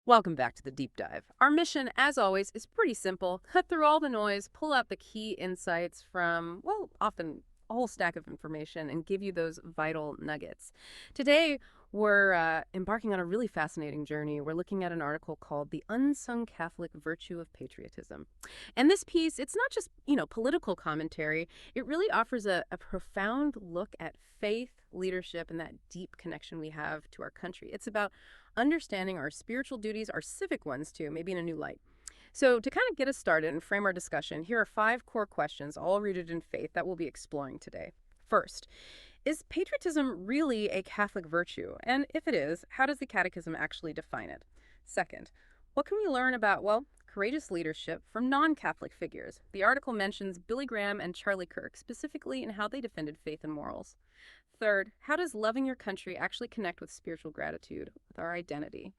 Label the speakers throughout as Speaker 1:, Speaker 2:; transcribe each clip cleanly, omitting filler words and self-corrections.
Speaker 1: Welcome back to the deep dive. Our mission, as always, is pretty simple. Cut through all the noise, pull out the key insights from, well, often a whole stack of information and give you those vital nuggets. Today, we're embarking on a really fascinating journey. We're looking at an article called The Unsung Catholic Virtue of Patriotism. And this piece, it's not just, political commentary. It really offers a profound look at faith, leadership, and that deep connection we have to our country. It's about understanding our spiritual duties, our civic ones too, maybe in a new light. So to kind of get us started and frame our discussion, here are 5 core questions, all rooted in faith, that we'll be exploring today. First, is patriotism really a Catholic virtue? And if it is, how does the Catechism actually define it? Second, what can we learn about, well, courageous leadership from non-Catholic figures? The article mentions Billy Graham and Charlie Kirk, specifically in how they defended faith and morals. Third, how does loving your country actually connect with spiritual gratitude, with our identity?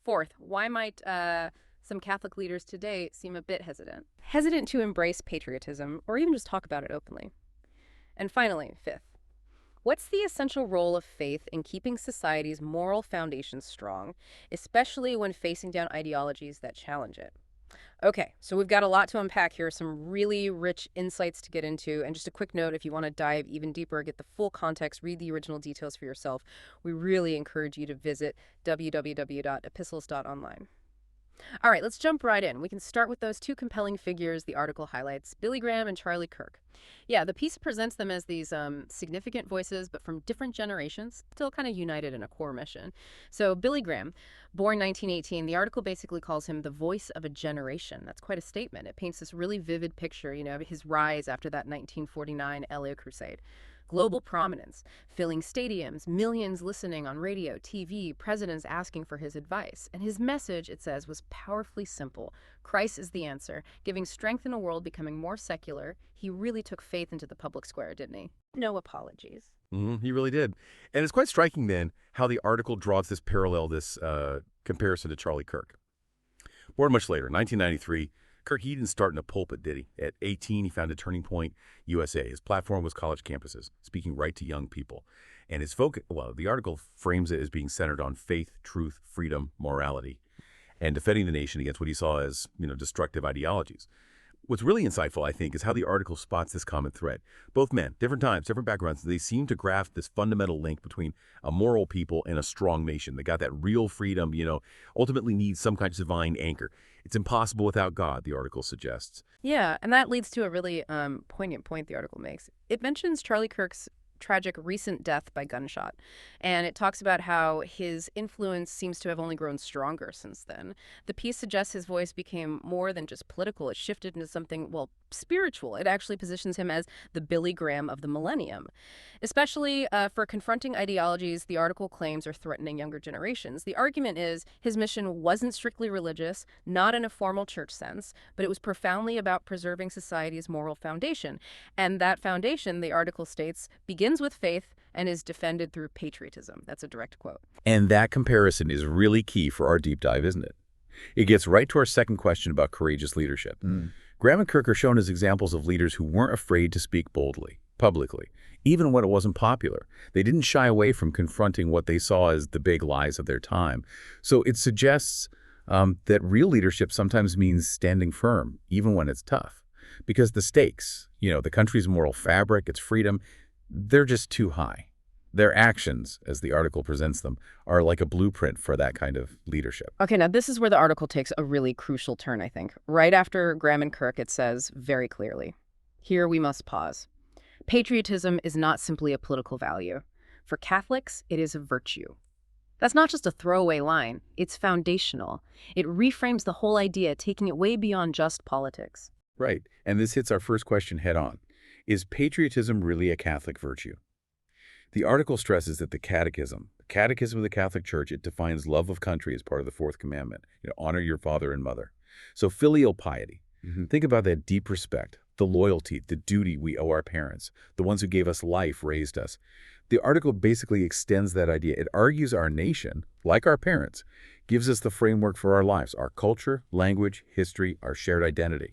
Speaker 1: Fourth, why might some Catholic leaders today seem a bit hesitant to embrace patriotism or even just talk about it openly? And finally, fifth, what's the essential role of faith in keeping society's moral foundations strong, especially when facing down ideologies that challenge it? Okay, so we've got a lot to unpack here, some really rich insights to get into, and just a quick note, if you want to dive even deeper, get the full context, read the original details for yourself, we really encourage you to visit www.epistles.online. All right, let's jump right in. We can start with those 2 compelling figures the article highlights, Billy Graham and Charlie Kirk. Yeah, the piece presents them as these significant voices, but from different generations, still kind of united in a core mission. So Billy Graham, born 1918, the article basically calls him the voice of a generation. That's quite a statement. It paints this really vivid picture, of his rise after that 1949 LA Crusade. Global prominence, filling stadiums, millions listening on radio, TV, presidents asking for his advice. And his message, it says, was powerfully simple. Christ is the answer. Giving strength in a world becoming more secular, he really took faith into the public square, didn't he? No apologies.
Speaker 2: He really did. And it's quite striking then how the article draws this comparison to Charlie Kirk. Born much later, 1993, Kirk, he didn't start in a pulpit, did he? At 18, he founded Turning Point USA. His platform was college campuses, speaking right to young people. And his focus, well, the article frames it as being centered on faith, truth, freedom, morality, and defending the nation against what he saw as, destructive ideologies. What's really insightful, I think, is how the article spots this common thread. Both men, different times, different backgrounds, they seem to grasp this fundamental link between a moral people and a strong nation. They got that real freedom, ultimately needs some kind of divine anchor. It's impossible without God, the article suggests.
Speaker 1: Yeah, and that leads to a really poignant point the article makes. It mentions Charlie Kirk's tragic recent death by gunshot, and it talks about how his influence seems to have only grown stronger since then. The piece suggests his voice became more than just political. It shifted into something, well, spiritual. It actually positions him as the Billy Graham of the millennium, especially for confronting ideologies the article claims are threatening younger generations. The argument is his mission wasn't strictly religious, not in a formal church sense, but it was profoundly about preserving society's moral foundation. And that foundation, the article states, begins with faith and is defended through patriotism. That's a direct quote.
Speaker 2: And that comparison is really key for our deep dive, isn't it? It gets right to our second question about courageous leadership. Graham and Kirk are shown as examples of leaders who weren't afraid to speak boldly, publicly, even when it wasn't popular. They didn't shy away from confronting what they saw as the big lies of their time. So it suggests that real leadership sometimes means standing firm, even when it's tough. Because the stakes, the country's moral fabric, its freedom, they're just too high. Their actions, as the article presents them, are like a blueprint for that kind of leadership.
Speaker 1: Okay, now this is where the article takes a really crucial turn, I think. Right after Graham and Kirk, it says very clearly, here we must pause. Patriotism is not simply a political value. For Catholics, it is a virtue. That's not just a throwaway line. It's foundational. It reframes the whole idea, taking it way beyond just politics.
Speaker 2: Right, and this hits our first question head on. Is patriotism really a Catholic virtue? The article stresses that the Catechism of the Catholic Church, it defines love of country as part of the 4th commandment. Honor your father and mother. So filial piety. Think about that deep respect, the loyalty, the duty we owe our parents, the ones who gave us life, raised us. The article basically extends that idea. It argues our nation, like our parents, gives us the framework for our lives, our culture, language, history, our shared identity.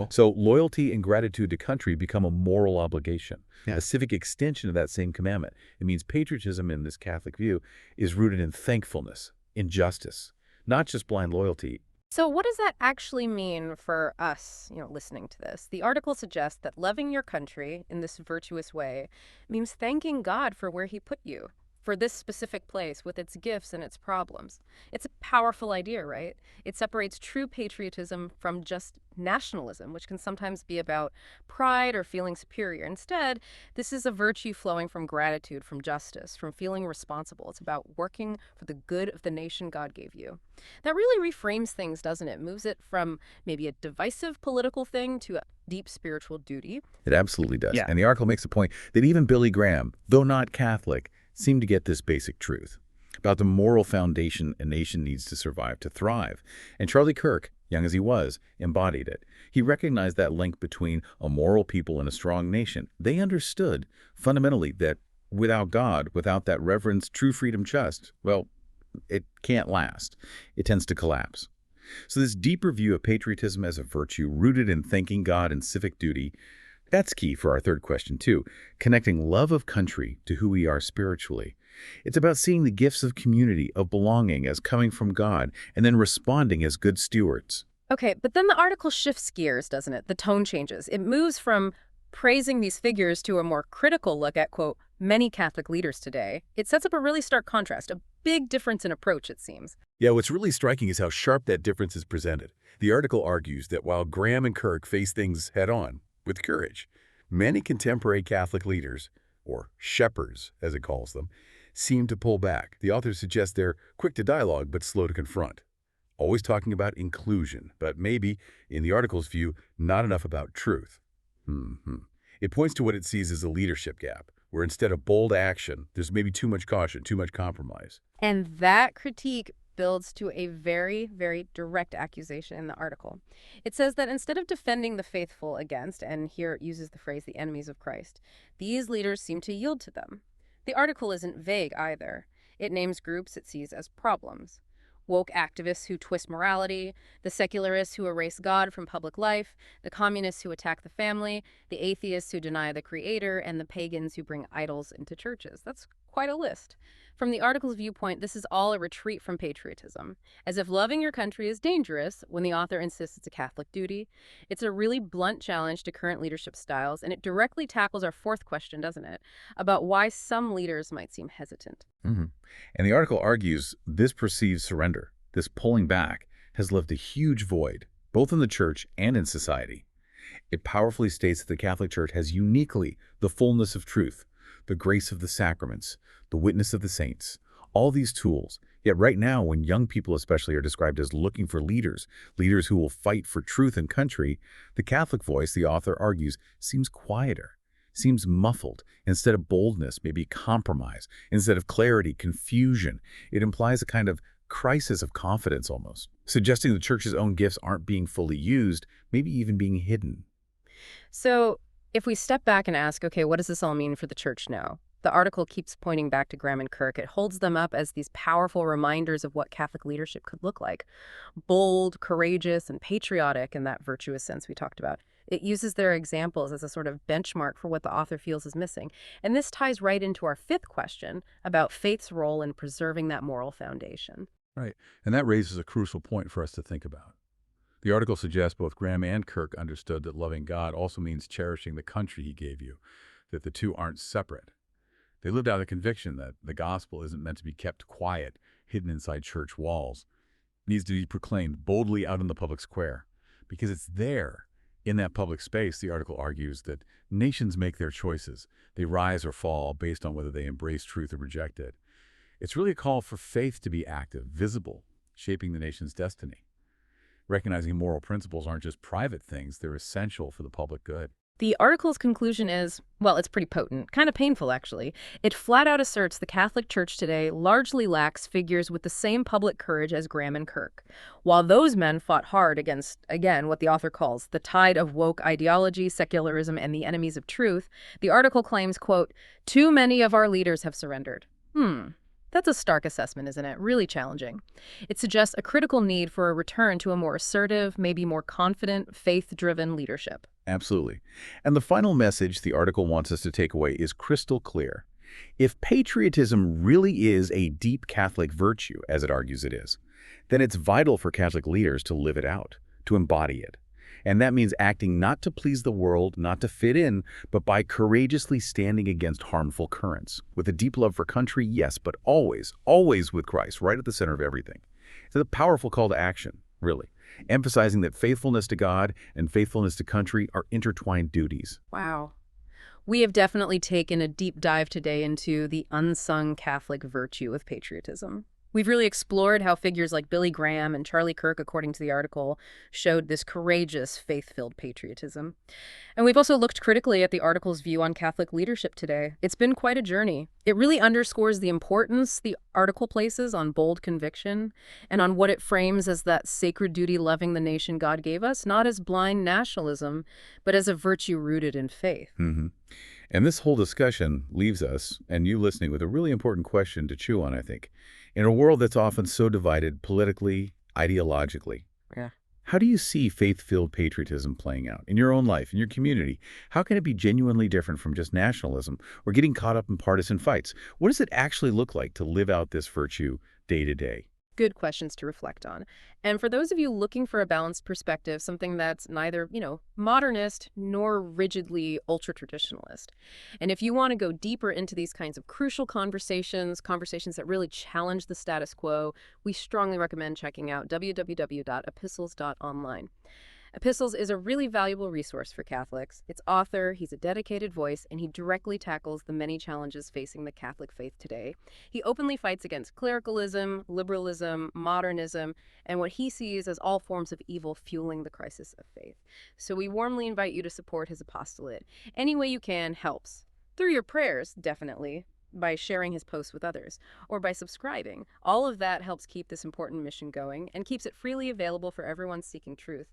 Speaker 2: So loyalty and gratitude to country become a moral obligation, a civic extension of that same commandment. It means patriotism in this Catholic view is rooted in thankfulness, in justice, not just blind loyalty.
Speaker 1: So what does that actually mean for us, listening to this? The article suggests that loving your country in this virtuous way means thanking God for where he put you, for this specific place with its gifts and its problems. It's a powerful idea, right? It separates true patriotism from just nationalism, which can sometimes be about pride or feeling superior. Instead, this is a virtue flowing from gratitude, from justice, from feeling responsible. It's about working for the good of the nation God gave you. That really reframes things, doesn't it? Moves it from maybe a divisive political thing to a deep spiritual duty.
Speaker 2: It absolutely does.
Speaker 3: Yeah.
Speaker 2: And the article makes the point that even Billy Graham, though not Catholic, seemed to get this basic truth about the moral foundation a nation needs to survive, to thrive. And Charlie Kirk, young as he was, embodied it. He recognized that link between a moral people and a strong nation. They understood fundamentally that without God, without that reverence, true freedom, just, well, it can't last. It tends to collapse. So this deeper view of patriotism as a virtue rooted in thanking God and civic duty, that's key for our third question, too, connecting love of country to who we are spiritually. It's about seeing the gifts of community, of belonging as coming from God, and then responding as good stewards.
Speaker 1: Okay, but then the article shifts gears, doesn't it? The tone changes. It moves from praising these figures to a more critical look at, quote, many Catholic leaders today. It sets up a really stark contrast, a big difference in approach, it seems.
Speaker 2: Yeah, what's really striking is how sharp that difference is presented. The article argues that while Graham and Kirk face things head-on, with courage, many contemporary Catholic leaders, or shepherds as it calls them, seem to pull back. The author suggests they're quick to dialogue but slow to confront. Always talking about inclusion, but maybe, in the article's view, not enough about truth. It points to what it sees as a leadership gap, where instead of bold action, there's maybe too much caution, too much compromise.
Speaker 1: And that critique builds to a very, very direct accusation in the article. It says that instead of defending the faithful against, and here it uses the phrase, the enemies of Christ, these leaders seem to yield to them. The article isn't vague either. It names groups it sees as problems. Woke activists who twist morality, the secularists who erase God from public life, the communists who attack the family, the atheists who deny the creator, and the pagans who bring idols into churches. That's quite a list. From the article's viewpoint, this is all a retreat from patriotism, as if loving your country is dangerous when the author insists it's a Catholic duty. It's a really blunt challenge to current leadership styles, and it directly tackles our fourth question, doesn't it, about why some leaders might seem hesitant.
Speaker 2: And the article argues this perceived surrender, this pulling back, has left a huge void, both in the church and in society. It powerfully states that the Catholic Church has uniquely the fullness of truth, the grace of the sacraments, the witness of the saints, all these tools. Yet right now, when young people especially are described as looking for leaders who will fight for truth and country, the Catholic voice, the author argues, seems quieter, seems muffled. Instead of boldness, maybe compromise. Instead of clarity, confusion. It implies a kind of crisis of confidence almost, suggesting the church's own gifts aren't being fully used, maybe even being hidden.
Speaker 1: So if we step back and ask, okay, what does this all mean for the church now? The article keeps pointing back to Graham and Kirk. It holds them up as these powerful reminders of what Catholic leadership could look like. Bold, courageous, and patriotic in that virtuous sense we talked about. It uses their examples as a sort of benchmark for what the author feels is missing. And this ties right into our fifth question about faith's role in preserving that moral foundation.
Speaker 3: Right. And that raises a crucial point for us to think about. The article suggests both Graham and Kirk understood that loving God also means cherishing the country he gave you, that the two aren't separate. They lived out the conviction that the gospel isn't meant to be kept quiet, hidden inside church walls. It needs to be proclaimed boldly out in the public square, because it's there, in that public space, the article argues, that nations make their choices. They rise or fall based on whether they embrace truth or reject it. It's really a call for faith to be active, visible, shaping the nation's destiny. Recognizing moral principles aren't just private things, they're essential for the public good.
Speaker 1: The article's conclusion is, well, it's pretty potent, kind of painful, actually. It flat out asserts the Catholic Church today largely lacks figures with the same public courage as Graham and Kirk. While those men fought hard against, again, what the author calls the tide of woke ideology, secularism, and the enemies of truth, the article claims, quote, too many of our leaders have surrendered. That's a stark assessment, isn't it? Really challenging. It suggests a critical need for a return to a more assertive, maybe more confident, faith-driven leadership.
Speaker 2: Absolutely. And the final message the article wants us to take away is crystal clear. If patriotism really is a deep Catholic virtue, as it argues it is, then it's vital for Catholic leaders to live it out, to embody it. And that means acting not to please the world, not to fit in, but by courageously standing against harmful currents. With a deep love for country, yes, but always, always with Christ, right at the center of everything. It's a powerful call to action, really, emphasizing that faithfulness to God and faithfulness to country are intertwined duties.
Speaker 1: Wow. We have definitely taken a deep dive today into the unsung Catholic virtue of patriotism. We've really explored how figures like Billy Graham and Charlie Kirk, according to the article, showed this courageous, faith-filled patriotism. And we've also looked critically at the article's view on Catholic leadership today. It's been quite a journey. It really underscores the importance the article places on bold conviction and on what it frames as that sacred duty loving the nation God gave us, not as blind nationalism, but as a virtue rooted in faith.
Speaker 2: And this whole discussion leaves us, and you listening, with a really important question to chew on, I think. In a world that's often so divided politically, ideologically,
Speaker 1: Yeah.
Speaker 2: how do you see faith-filled patriotism playing out in your own life, in your community? How can it be genuinely different from just nationalism or getting caught up in partisan fights? What does it actually look like to live out this virtue day to day?
Speaker 1: Good questions to reflect on. And for those of you looking for a balanced perspective, something that's neither, modernist nor rigidly ultra-traditionalist. And if you want to go deeper into these kinds of crucial conversations that really challenge the status quo, we strongly recommend checking out www.epistles.online. Epistles is a really valuable resource for Catholics. Its author, he's a dedicated voice, and he directly tackles the many challenges facing the Catholic faith today. He openly fights against clericalism, liberalism, modernism, and what he sees as all forms of evil fueling the crisis of faith. So we warmly invite you to support his apostolate. Any way you can helps. Through your prayers, definitely, by sharing his posts with others, or by subscribing. All of that helps keep this important mission going and keeps it freely available for everyone seeking truth.